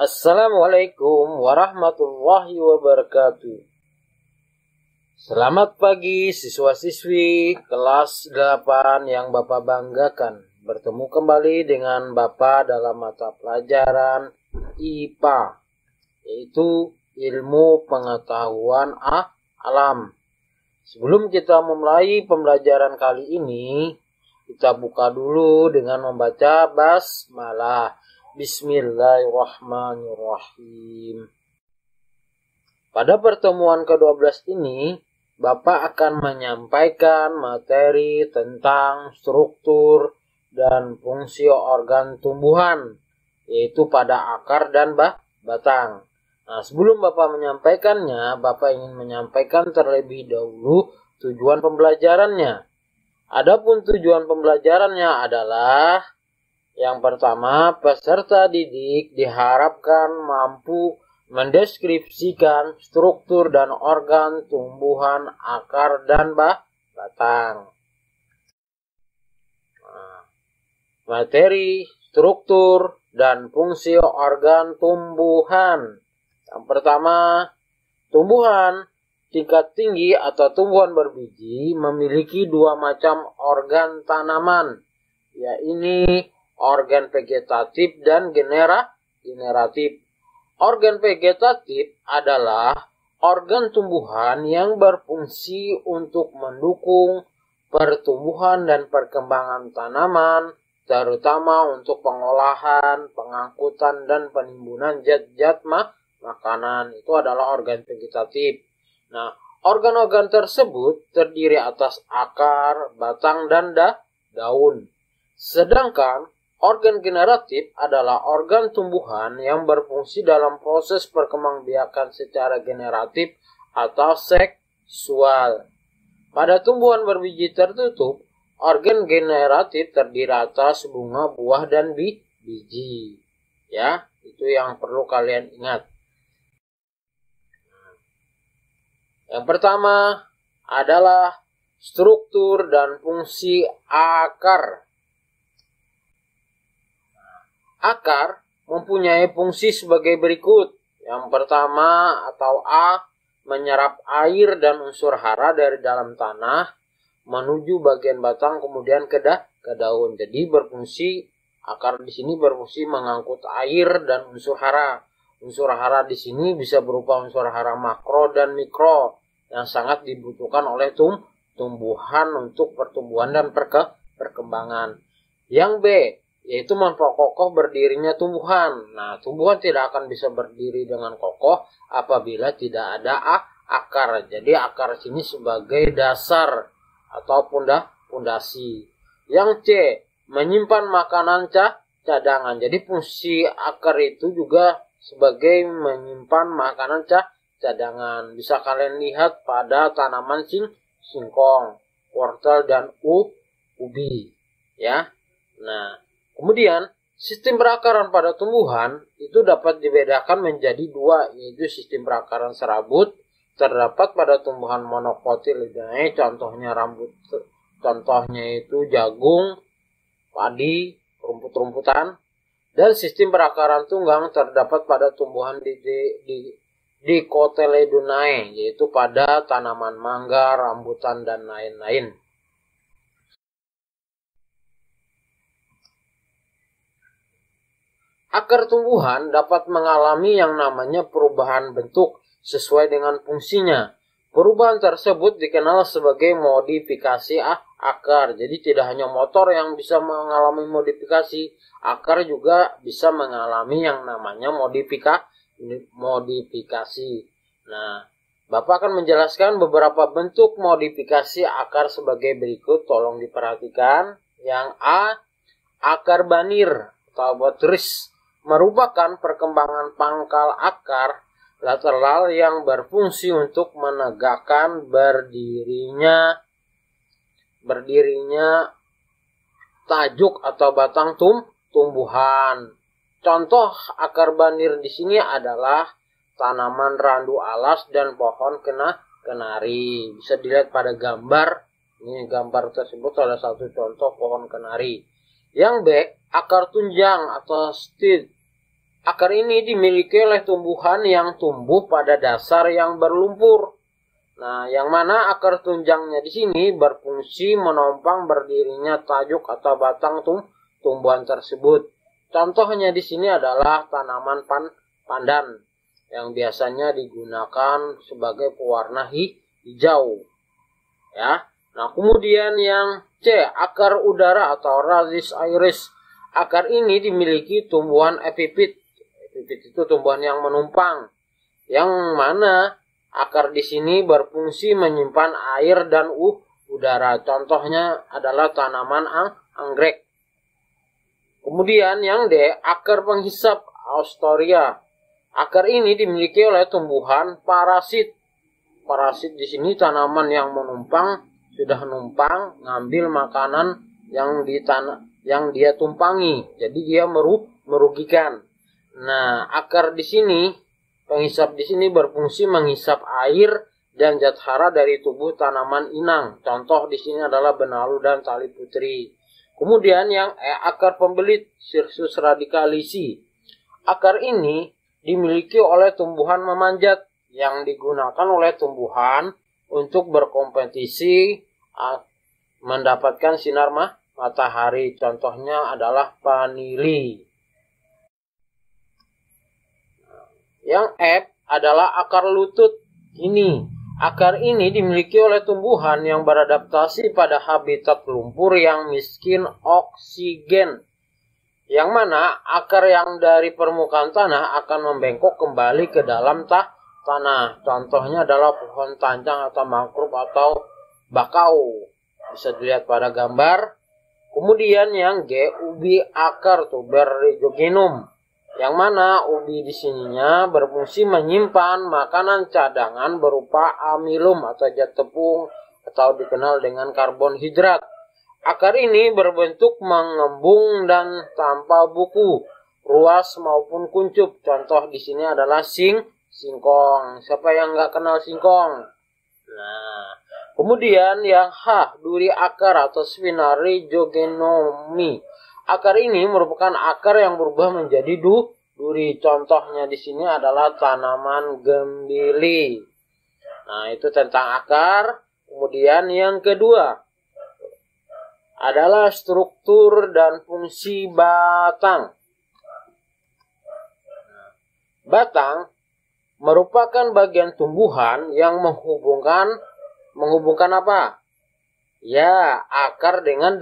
Assalamualaikum warahmatullahi wabarakatuh. Selamat pagi siswa-siswi kelas 8 yang Bapak banggakan. Bertemu kembali dengan Bapak dalam mata pelajaran IPA, yaitu ilmu pengetahuan alam. Sebelum kita memulai pembelajaran kali ini, kita buka dulu dengan membaca basmalah. Bismillahirrahmanirrahim. Pada pertemuan ke-12 ini, Bapak akan menyampaikan materi tentang struktur dan fungsi organ tumbuhan, yaitu pada akar dan batang. Nah, sebelum Bapak menyampaikannya, Bapak ingin menyampaikan terlebih dahulu tujuan pembelajarannya. Adapun tujuan pembelajarannya adalah yang pertama, peserta didik diharapkan mampu mendeskripsikan struktur dan organ tumbuhan akar dan batang. Materi, struktur, dan fungsi organ tumbuhan. Yang pertama, tumbuhan tingkat tinggi atau tumbuhan berbiji memiliki dua macam organ tanaman, yaitu organ vegetatif dan generatif. Organ vegetatif adalah organ tumbuhan yang berfungsi untuk mendukung pertumbuhan dan perkembangan tanaman, terutama untuk pengolahan, pengangkutan, dan penimbunan zat-zat makanan. Itu adalah organ vegetatif. Nah, organ-organ tersebut terdiri atas akar, batang, dan daun. Sedangkan organ generatif adalah organ tumbuhan yang berfungsi dalam proses perkembangbiakan secara generatif atau seksual. Pada tumbuhan berbiji tertutup, organ generatif terdiri atas bunga, buah, dan biji. Ya, itu yang perlu kalian ingat. Yang pertama adalah struktur dan fungsi akar. Akar mempunyai fungsi sebagai berikut. Yang pertama atau A, menyerap air dan unsur hara dari dalam tanah menuju bagian batang kemudian ke daun. Jadi akar di sini berfungsi mengangkut air dan unsur hara. Unsur hara di sini bisa berupa unsur hara makro dan mikro yang sangat dibutuhkan oleh tumbuhan untuk pertumbuhan dan perkembangan. Yang B, yaitu memperkokoh berdirinya tumbuhan. Nah, tumbuhan tidak akan bisa berdiri dengan kokoh apabila tidak ada akar. Jadi akar sini sebagai dasar atau pondasi. Yang C, menyimpan makanan cadangan. Jadi fungsi akar itu juga sebagai menyimpan makanan cadangan. Bisa kalian lihat pada tanaman singkong, wortel, dan ubi. Ya. Nah, kemudian, sistem perakaran pada tumbuhan itu dapat dibedakan menjadi dua, yaitu sistem perakaran serabut terdapat pada tumbuhan monokotiledonea, contohnya itu jagung, padi, rumput-rumputan, dan sistem perakaran tunggang terdapat pada tumbuhan dicotyledonea, yaitu pada tanaman mangga, rambutan, dan lain-lain. Akar tumbuhan dapat mengalami yang namanya perubahan bentuk sesuai dengan fungsinya. Perubahan tersebut dikenal sebagai modifikasi akar. Jadi tidak hanya motor yang bisa mengalami modifikasi, akar juga bisa mengalami yang namanya modifikasi. Nah, Bapak akan menjelaskan beberapa bentuk modifikasi akar sebagai berikut. Tolong diperhatikan. Yang A, akar banir atau botris, merupakan perkembangan pangkal akar lateral yang berfungsi untuk menegakkan berdirinya tajuk atau batang tumbuhan. Contoh akar banir di sini adalah tanaman randu alas dan pohon kenari. Bisa dilihat pada gambar. Ini gambar tersebut salah satu contoh pohon kenari. Yang B, akar tunjang atau stilk Akar ini dimiliki oleh tumbuhan yang tumbuh pada dasar yang berlumpur. Nah, yang mana akar tunjangnya di sini berfungsi menopang berdirinya tajuk atau batang tumbuhan tersebut. Contohnya di sini adalah tanaman pandan yang biasanya digunakan sebagai pewarna hijau. Ya. Nah, kemudian yang C, akar udara atau radish iris. Akar ini dimiliki tumbuhan epifit. Epifit itu tumbuhan yang menumpang, yang mana akar di sini berfungsi menyimpan air dan udara. Contohnya adalah tanaman anggrek. Kemudian yang D, akar penghisap Austoria. Akar ini dimiliki oleh tumbuhan parasit. Parasit di sini tanaman yang menumpang, sudah numpang ngambil makanan yang dia tumpangi. Jadi dia merugikan. Nah, akar di sini, penghisap di sini berfungsi menghisap air dan zat hara dari tubuh tanaman inang. Contoh di sini adalah benalu dan tali putri. Kemudian yang E, akar pembelit Cirsus radicalisi. Akar ini dimiliki oleh tumbuhan memanjat yang digunakan oleh tumbuhan untuk berkompetisi mendapatkan sinar matahari. Contohnya adalah vanili. Yang F adalah akar lutut. Akar ini dimiliki oleh tumbuhan yang beradaptasi pada habitat lumpur yang miskin oksigen. Yang mana akar yang dari permukaan tanah akan membengkok kembali ke dalam tanah. Contohnya adalah pohon tancang atau mangrove atau bakau. Bisa dilihat pada gambar. Kemudian yang G, ubi akar tuberjogenum. Yang mana ubi di sininya berfungsi menyimpan makanan cadangan berupa amilum atau zat tepung atau dikenal dengan karbonhidrat. Akar ini berbentuk mengembung dan tanpa buku, ruas maupun kuncup. Contoh di sini adalah singkong. Siapa yang nggak kenal singkong? Nah, kemudian yang H, duri akar atau spinarejogenomi. Akar ini merupakan akar yang berubah menjadi duri. Contohnya di sini adalah tanaman gembili. Nah, itu tentang akar. Kemudian yang kedua adalah struktur dan fungsi batang. Batang merupakan bagian tumbuhan yang menghubungkan apa? Ya, akar dengan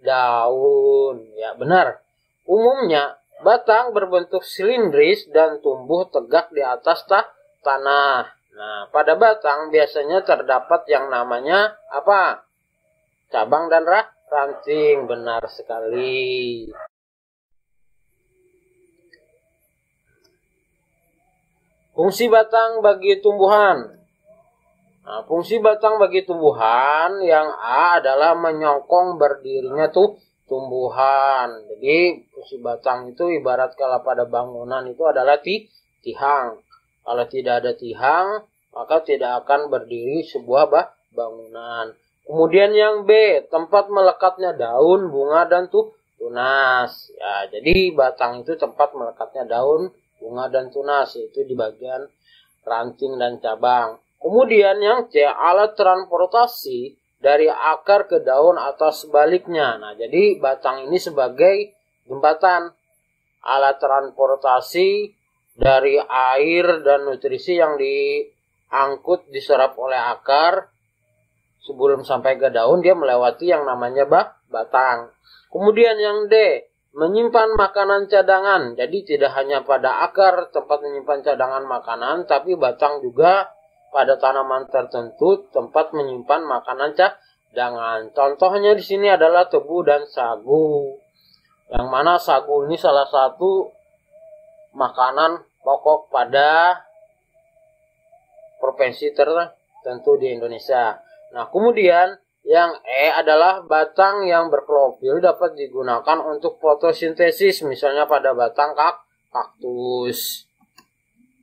daun. Ya, benar. Umumnya batang berbentuk silindris dan tumbuh tegak di atas tanah. Nah, pada batang biasanya terdapat yang namanya apa? Cabang dan ranting. Benar sekali. Fungsi batang bagi tumbuhan. Nah, fungsi batang bagi tumbuhan yang A adalah menyokong berdirinya tumbuhan. Jadi fungsi batang itu ibarat kalau pada bangunan itu adalah tihang. Kalau tidak ada tihang, maka tidak akan berdiri sebuah bangunan. Kemudian yang B, tempat melekatnya daun, bunga, dan tunas. Ya, jadi batang itu tempat melekatnya daun, bunga, dan tunas, yaitu di bagian ranting dan cabang. Kemudian yang C, alat transportasi dari akar ke daun atau sebaliknya. Nah, jadi batang ini sebagai jembatan. Alat transportasi dari air dan nutrisi yang diangkut, diserap oleh akar. Sebelum sampai ke daun, dia melewati yang namanya batang. Kemudian yang D, menyimpan makanan cadangan. Jadi tidak hanya pada akar tempat menyimpan cadangan makanan, tapi batang juga pada tanaman tertentu tempat menyimpan makanan cadangan. Contohnya di sini adalah tebu dan sagu. Yang mana sagu ini salah satu makanan pokok pada provinsi tertentu di Indonesia. Nah, kemudian yang E adalah batang yang berklorofil dapat digunakan untuk fotosintesis, misalnya pada batang kaktus.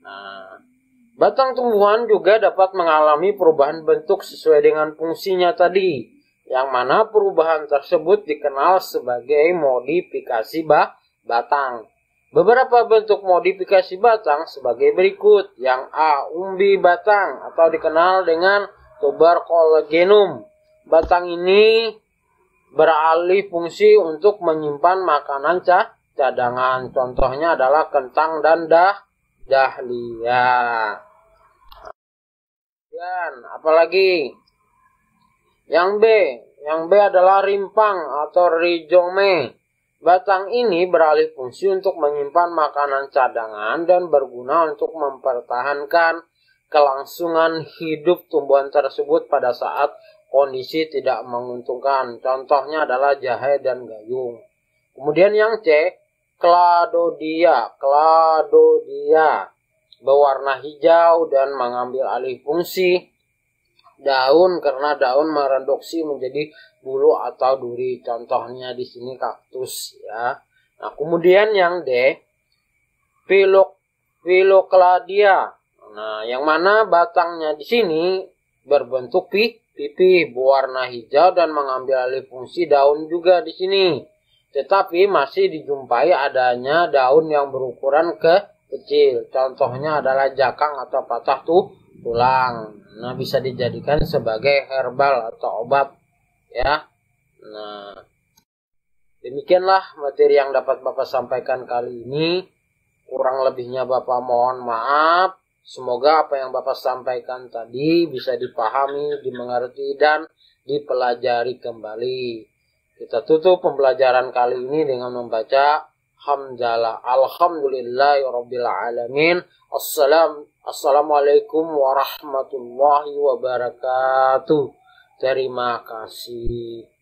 Nah, batang tumbuhan juga dapat mengalami perubahan bentuk sesuai dengan fungsinya tadi, yang mana perubahan tersebut dikenal sebagai modifikasi batang. Beberapa bentuk modifikasi batang sebagai berikut. Yang A. Umbi batang atau dikenal dengan tuberculogenum. Batang ini beralih fungsi untuk menyimpan makanan cadangan. Contohnya adalah kentang dan dahlia. Dan apalagi? Yang B adalah rimpang atau rhizome. Batang ini beralih fungsi untuk menyimpan makanan cadangan dan berguna untuk mempertahankan kelangsungan hidup tumbuhan tersebut pada saat kondisi tidak menguntungkan. Contohnya adalah jahe dan gayung. Kemudian yang C, Cladodia berwarna hijau dan mengambil alih fungsi daun karena daun mereduksi menjadi bulu atau duri. Contohnya di sini kaktus ya. Nah, kemudian yang D, Phylocladia. Nah, yang mana batangnya di sini berbentuk pipi berwarna hijau dan mengambil alih fungsi daun juga di sini. Tetapi masih dijumpai adanya daun yang berukuran kecil. Contohnya adalah jakang atau patah tulang. Nah, bisa dijadikan sebagai herbal atau obat ya. Nah, demikianlah materi yang dapat Bapak sampaikan kali ini. Kurang lebihnya Bapak mohon maaf. Semoga apa yang Bapak sampaikan tadi bisa dipahami, dimengerti, dan dipelajari kembali. Kita tutup pembelajaran kali ini dengan membaca hamdalah. Alhamdulillahirabbil alamin. Assalamualaikum warahmatullahi wabarakatuh. Terima kasih.